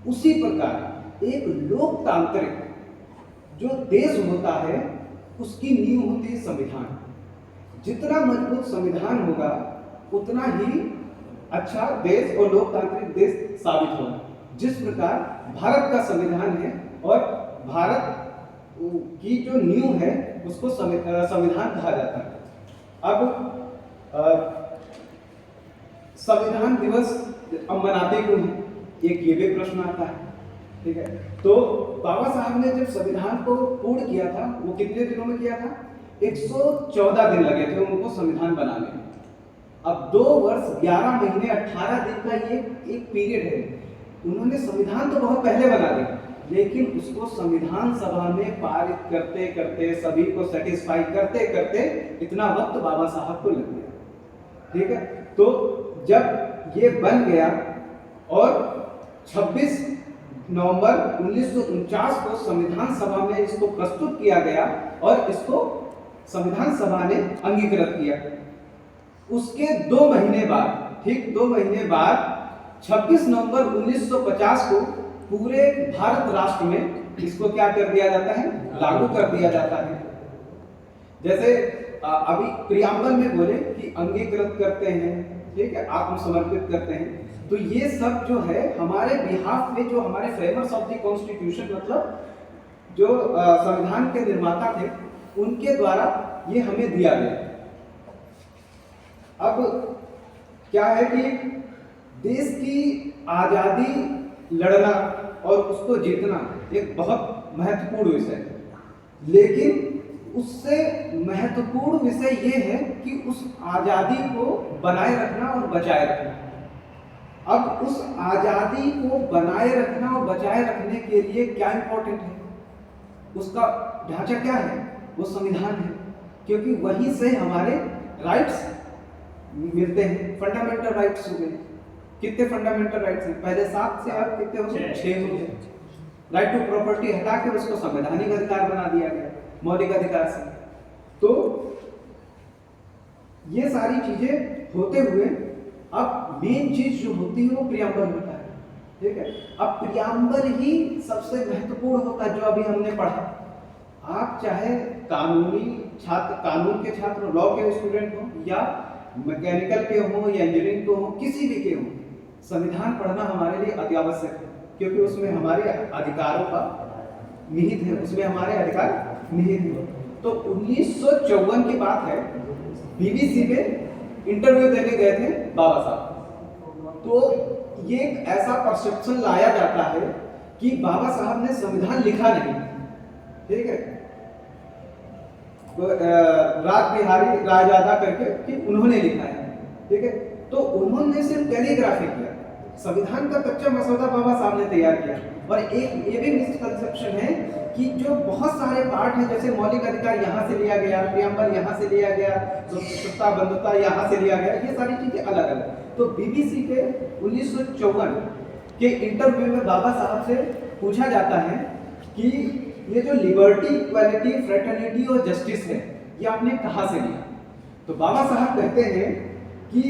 उसी प्रकार एक लोकतांत्रिक जो देश होता है उसकी नींव होती है संविधान। जितना मजबूत संविधान होगा उतना ही अच्छा देश और लोकतांत्रिक देश साबित होगा। जिस प्रकार भारत का संविधान है और भारत की जो नींव है उसको संविधान कहा जाता है। अब संविधान दिवस अब मनाते क्यों हैं, एक ये भी प्रश्न आता है। ठीक है, तो बाबा साहब ने जब संविधान को पूर्ण किया था वो कितने दिनों में किया था? 114 दिन लगे थे उनको संविधान बनाने में। अब 2 वर्ष 11 महीने 18 दिन का ये एक पीरियड है। उन्होंने संविधान तो बहुत पहले बना दिया, लेकिन उसको संविधान सभा में पारित करते करते, सभी को सेटिस्फाई करते करते इतना वक्त बाबा साहब को लग गया। ठीक है, तो जब ये बन गया और 26 नवंबर 1949 को संविधान सभा में इसको प्रस्तुत किया गया और इसको संविधान सभा ने अंगीकृत किया। उसके 2 महीने बाद, ठीक 2 महीने बाद 26 नवंबर 1950 को पूरे भारत राष्ट्र में इसको क्या कर दिया जाता है? लागू कर दिया जाता है। जैसे अभी प्रियम्बल में बोले कि अंगीकृत करते हैं, ठीक है, आत्मसमर्पित करते हैं। तो ये सब जो है हमारे बिहाफ में, जो हमारे फ्रेमर्स ऑफ द कॉन्स्टिट्यूशन, मतलब जो संविधान के निर्माता थे उनके द्वारा ये हमें दिया गया। अब क्या है कि देश की आजादी लड़ना और उसको जीतना एक बहुत महत्वपूर्ण विषय है, लेकिन उससे महत्वपूर्ण विषय ये है कि उस आजादी को बनाए रखना और बचाए रखना। अब उस आजादी को बनाए रखना और बचाए रखने के लिए क्या इंपॉर्टेंट है? उसका ढांचा क्या है? वो संविधान है, क्योंकि वहीं से हमारे राइट्स मिलते हैं। फंडामेंटल राइट्स हो गए। कितने फंडामेंटल राइट्स हैं? पहले 7 से अब कितने हो गए? 6 हो गए। राइट टू प्रॉपर्टी हटा के उसको संवैधानिक अधिकार बना दिया गया, मौलिक अधिकार से। तो ये सारी चीजें होते हुए अब मेन चीज जो होती है वो प्रियम्बल होता है। ठीक है, अब प्रियम्बल ही सबसे महत्वपूर्ण होता है, जो अभी हमने पढ़ा। आप चाहे कानूनी छात्र, कानून के छात्र, लॉ के स्टूडेंट हो, या मैकेनिकल के हो, या इंजीनियरिंग के हो, किसी भी के हो, संविधान पढ़ना हमारे लिए अत्यावश्यक है, क्योंकि उसमें हमारे अधिकारों का निहित है, उसमें हमारे अधिकार निहित है। तो 1954 की बात है, बीबीसी में इंटरव्यू देने गए थे बाबा साहब। तो ये एक ऐसा परसेप्शन लाया जाता है कि बाबा साहब ने संविधान लिखा नहीं। ठीक है, तो राज बिहारी रायजादा करके कि उन्होंने लिखा है। ठीक है, तो उन्होंने सिर्फ कैलीग्राफी किया, संविधान का कच्चा मसौदा बाबा साहब ने तैयार किया। और एक ये भी मिसकंसेप्शन है कि जो बहुत सारे पार्ट हैं, जैसे मौलिक अधिकार यहाँ से लिया गया, प्रियम्बल यहाँ से लिया गया, तो सत्ता बंधुता यहाँ से लिया गया, ये सारी चीजें अलग अलग। तो बीबीसी के 1954 के इंटरव्यू में बाबा साहब से पूछा जाता है कि ये जो लिबर्टी, इक्वालिटी, फ्रेटर्निटी और जस्टिस है, ये आपने कहाँ से लिया? तो बाबा साहब कहते हैं कि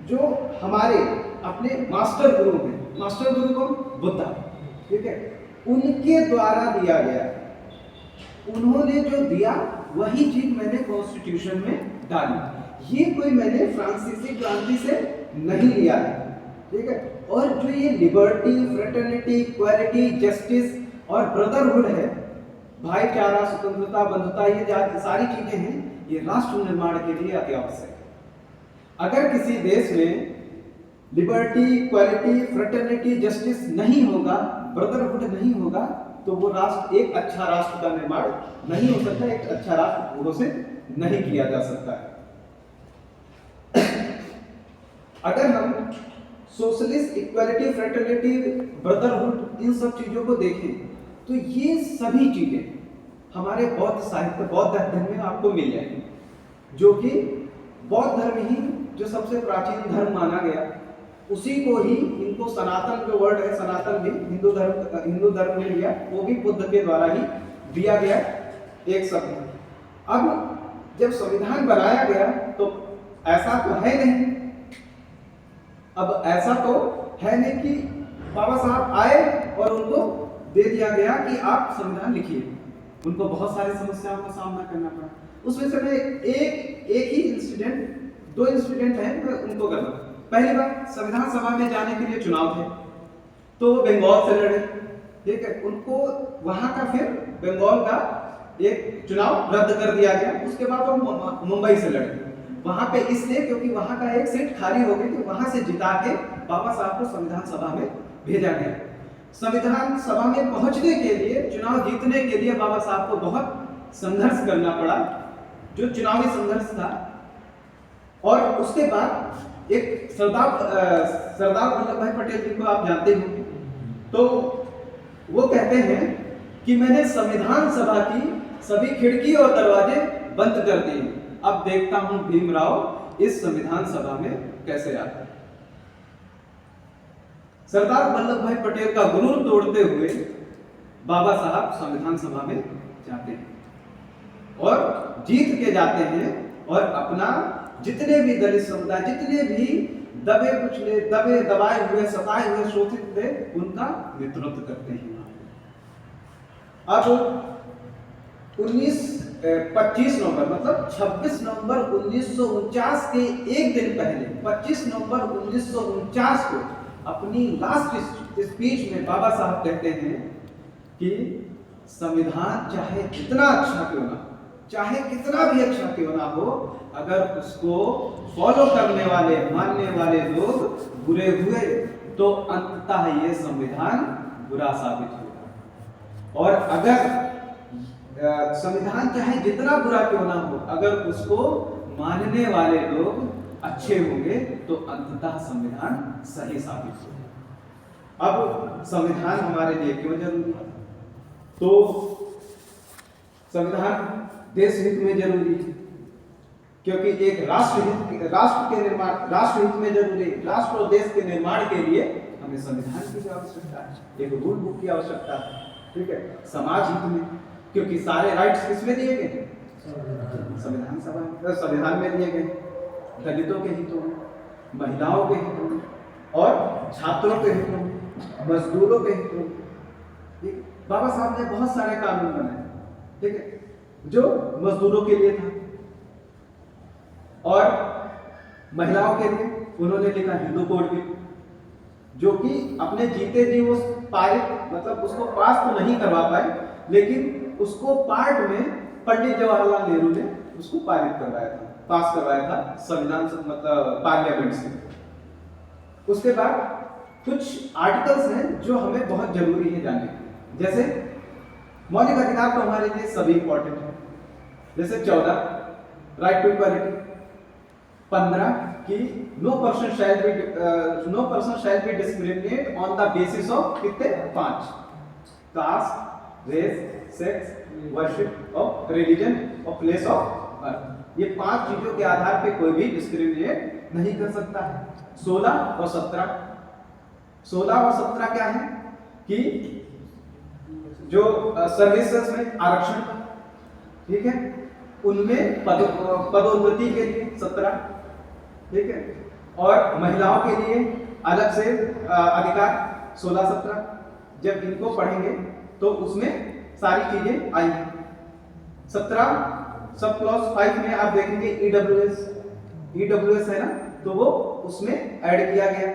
जो हमारे अपने मास्टर गुरु हैं, मास्टर गुरु को बुद्धा, ठीक है, उनके द्वारा दिया गया। उन्होंने जो दिया वही चीज मैंने कॉन्स्टिट्यूशन में डाली। ये कोई मैंने फ्रांसीसी क्रांति से नहीं लिया है। ठीक है, और जो ये लिबर्टी, फ्रेटर्निटी, इक्वालिटी, जस्टिस और ब्रदरहुड है, भाईचारा, स्वतंत्रता, बंधुता, ये सारी चीजें हैं, ये राष्ट्र निर्माण के लिए अत्यावश्यक है। अगर किसी देश में लिबर्टी, इक्वालिटी, फ्रेटर्निटी, जस्टिस नहीं होगा, ब्रदरहुड नहीं होगा, तो वो राष्ट्र, एक अच्छा राष्ट्र का निर्माण नहीं हो सकता, एक अच्छा राष्ट्र पूर्व से नहीं किया जा सकता है। अगर हम सोशलिस्ट, इक्वालिटी, फ्रेटर्निटी, ब्रदरहुड, इन सब चीजों को देखें तो ये सभी चीजें हमारे बौद्ध साहित्य, बौद्ध धर्म में आपको मिल जाएंगी, जो कि बौद्ध धर्म ही जो सबसे प्राचीन धर्म माना गया, उसी को ही, इनको सनातन जो वर्ड है, सनातन भी हिंदू धर्म में लिया, वो भी बुद्ध के द्वारा ही दिया गया एक शब्द। अब जब संविधान बनाया गया तो ऐसा तो है नहीं, अब ऐसा तो है नहीं कि बाबा साहब आए और उनको दे दिया गया कि आप संविधान लिखिए। उनको बहुत सारी समस्याओं का सामना करना पड़ा। उसमें से मैं एक ही इंसिडेंट, 2 इंसिडेंट हैं, मैं उनको कर रहा हूँ। पहली बार संविधान सभा में जाने के लिए चुनाव थे, तो वो बंगाल से लड़े, ठीक है। उनको वहां का फिर बंगाल का एक चुनाव रद्द कर दिया गया। उसके बाद वो मुंबई से लड़े, वहां पे इसलिए क्योंकि वहां का एक सीट खाली हो गई थी, वहां से जिता के बाबा साहब को संविधान सभा में भेजा गया। संविधान सभा में पहुंचने के लिए, चुनाव जीतने के लिए बाबा साहब को बहुत संघर्ष करना पड़ा, जो चुनावी संघर्ष था। और उसके बाद एक सरदार वल्लभ भाई पटेल जी को आप जानते हो, तो वो कहते हैं कि मैंने संविधान सभा की सभी खिड़की और दरवाजे बंद कर दिए, अब देखता हूं भीमराव इस संविधान सभा में कैसे आता है। सरदार वल्लभ भाई पटेल का गुरूर तोड़ते हुए बाबा साहब संविधान सभा में जाते हैं और जीत के जाते हैं, और अपना जितने भी दलित समुदाय, जितने भी दबे कुचले, दबाए हुए, सताए हुए, शोषित थे, उनका नेतृत्व करते हैं। अब 25 नवंबर मतलब 26 नवंबर 1949 के एक दिन पहले, 25 नवंबर 1949 को अपनी लास्ट स्पीच में बाबा साहब कहते हैं कि संविधान चाहे जितना अच्छा क्यों ना, चाहे कितना भी अच्छा क्यों ना हो, अगर उसको फॉलो करने वाले, मानने वाले लोग बुरे हुए तो अंततः ये संविधान बुरा साबित होगा। और अगर संविधान चाहे जितना बुरा क्यों ना हो, अगर उसको मानने वाले लोग अच्छे होंगे तो अंततः संविधान सही साबित होगा। अब संविधान हमारे लिए क्यों जरूरी है? तो संविधान देश हित में जरूरी है, क्योंकि एक राष्ट्र के निर्माण, राष्ट्र हित में जरूरी है। राष्ट्र और देश के निर्माण के लिए हमें संविधान की आवश्यकता है, एक रूल बुक की आवश्यकता है, ठीक है। समाज हित में, क्योंकि सारे राइट्स किसमें दिए गए? संविधान सभा, संविधान में दिए गए। दलितों के हितों में, महिलाओं के हितों में, और छात्रों के हितों में, मजदूरों के हितों में, ठीक। बाबा साहब ने बहुत सारे कानून बनाए, ठीक है, जो मजदूरों के लिए था, और महिलाओं के लिए उन्होंने लिखा हिंदू कोड भी, जो कि अपने जीते जी वो पारित, मतलब उसको पास तो नहीं करवा पाए, लेकिन उसको पार्ट में पंडित जवाहरलाल नेहरू ने उसको पारित करवाया था, पास करवाया था संविधान, मतलब पार्लियामेंट से। उसके बाद कुछ आर्टिकल्स हैं जो हमें बहुत जरूरी है जानने के, जैसे मौलिक अधिकार तो हमारे लिए सभी इंपॉर्टेंट है। जैसे 14 राइट टू इक्वालिटी, 15 कि no person shall be discriminate on the basis of कितने? 5 caste, race, sex, worship of religion और प्लेस ऑफ बर्थ। ये 5 चीजों के आधार पे कोई भी डिस्क्रिमिनेट नहीं कर सकता है। 16 और 17 क्या है कि जो सर्विसेज में आरक्षण, ठीक है, उनमें पदोन्नति के लिए 17, ठीक है, और महिलाओं के लिए अलग से अधिकार 16-17। जब इनको पढ़ेंगे तो उसमें सारी चीजें आई हैं। 17 सब क्लॉज 5 में आप देखेंगे ईडब्ल्यूएस है ना, तो वो उसमें ऐड किया गया,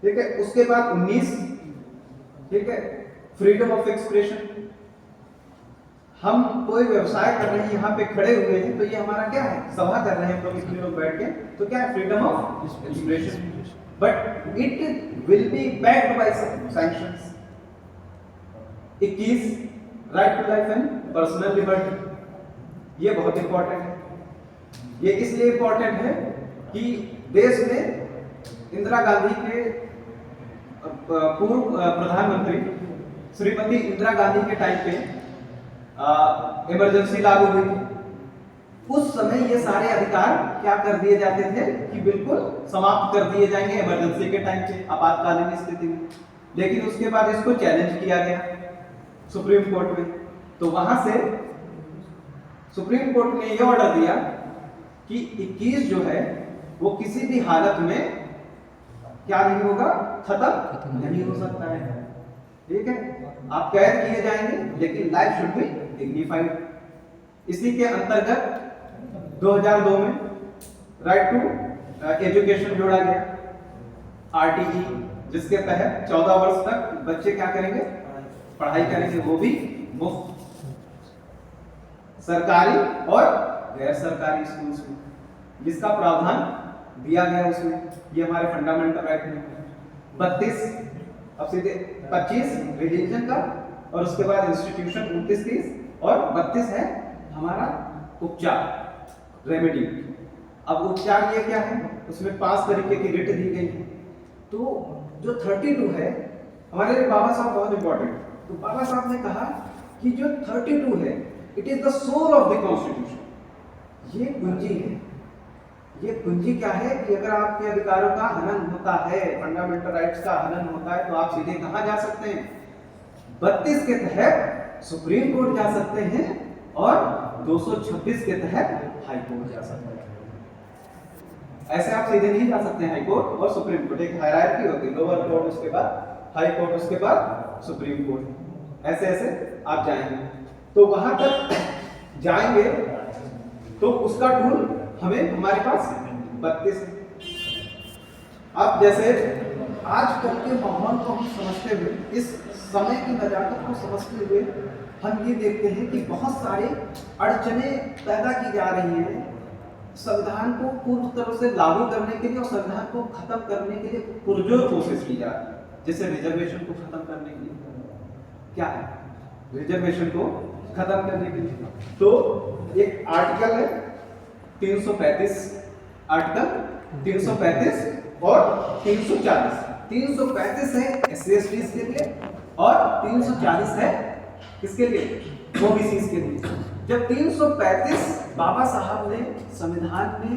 ठीक है। उसके बाद 19, ठीक है, फ्रीडम ऑफ एक्सप्रेशन। हम कोई व्यवसाय कर रहे हैं, यहाँ पे खड़े हुए हैं, तो ये हमारा क्या है? सभा कर रहे हैं हम लोग, इतने लोग बैठ के, तो क्या है? Freedom of expression, but it will be backed by sanctions. 21 right to life and personal liberty, ये बहुत इंपॉर्टेंट है। ये इसलिए इंपॉर्टेंट है कि देश में इंदिरा गांधी के पूर्व प्रधानमंत्री श्रीमती इंदिरा गांधी के टाइम पे इमरजेंसी लागू हुई थी। उस समय ये सारे अधिकार क्या कर दिए जाते थे कि बिल्कुल समाप्त कर दिए जाएंगे इमरजेंसी के टाइम पे, आपातकालीन स्थिति में। लेकिन उसके बाद इसको चैलेंज किया गया सुप्रीम कोर्ट में, तो वहां से सुप्रीम कोर्ट ने यह ऑर्डर दिया कि 21 जो है वो किसी भी हालत में क्या नहीं होगा? खत्म नहीं हो सकता है। ठीक है, आप कैद किए जाएंगे लेकिन लाइफ शुड बी डिग्निफाइड। इसी के अंतर्गत 2002 में राइट टू एजुकेशन जोड़ा गया, आरटीई, जिसके तहत 14 वर्ष तक बच्चे क्या करेंगे, पढ़ाई करेंगे, वो भी मुफ्त, सरकारी और गैर सरकारी स्कूल्स में, जिसका प्रावधान दिया गया उसमें। ये हमारे फंडामेंटल राइट में 32, अब सीधे 25 रिलीजन का, और उसके बाद इंस्टीट्यूशन 29-30, और 32 है हमारा उपचार, रेमेडी। अब उपचार ये क्या है, उसमें 5 तरीके की रिट दी गई है। तो जो 32 है हमारे लिए बाबा साहब बहुत इंपॉर्टेंट। तो बाबा साहब ने कहा कि जो 32 है it is the soul of the constitution. ये कुंजी है। ये कुंजी क्या है कि अगर आपके अधिकारों का हनन होता है, फंडामेंटल राइट्स का हनन होता है, तो आप सीधे कहां जा सकते हैं, 32 के तहत सुप्रीम कोर्ट जा सकते हैं और 226 के तहत हाई कोर्ट जा सकते हैं। ऐसे आप सीधे नहीं जा सकते हाई कोर्ट और सुप्रीम कोर्ट, एक हायरार्की होती है, लोअर कोर्ट उसके बाद हाई कोर्ट उसके बाद सुप्रीम कोर्ट, ऐसे ऐसे आप जाएंगे। तो वहां तक जाएंगे तो उसका टूल हमें हमारे पास 32। अब जैसे आजकल के माहौल को हम समझते हुए, इस समय की नजाकत को समझते हुए हम ये देखते हैं कि बहुत सारे अड़चने पैदा की जा रही हैं संविधान को पूर्ण तरह से लागू करने के लिए, और संविधान को खत्म करने के लिए पुरजोर कोशिश की जा रही है। जैसे रिजर्वेशन को खत्म करने के लिए क्या है, रिजर्वेशन को खत्म करने के लिए तो एक आर्टिकल है 335, आर्टिकल 335 और 340। 335 है SC/ST के लिए और 340 है किसके लिए, OBC के लिए। जब 335 बाबा साहब ने संविधान में